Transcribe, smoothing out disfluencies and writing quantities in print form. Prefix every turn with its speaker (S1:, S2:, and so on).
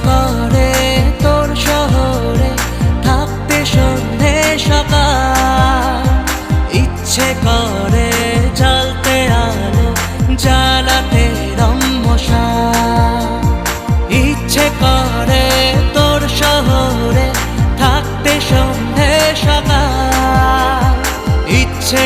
S1: করে তোর শহরে থাকতে সন্ধে সকাল, ইচ্ছে করে জ্বলতে আলো জ্বালাতে রম্মশাল। ইচ্ছে করে তোর শহরে থাকতে সন্ধে সকাল, ইচ্ছে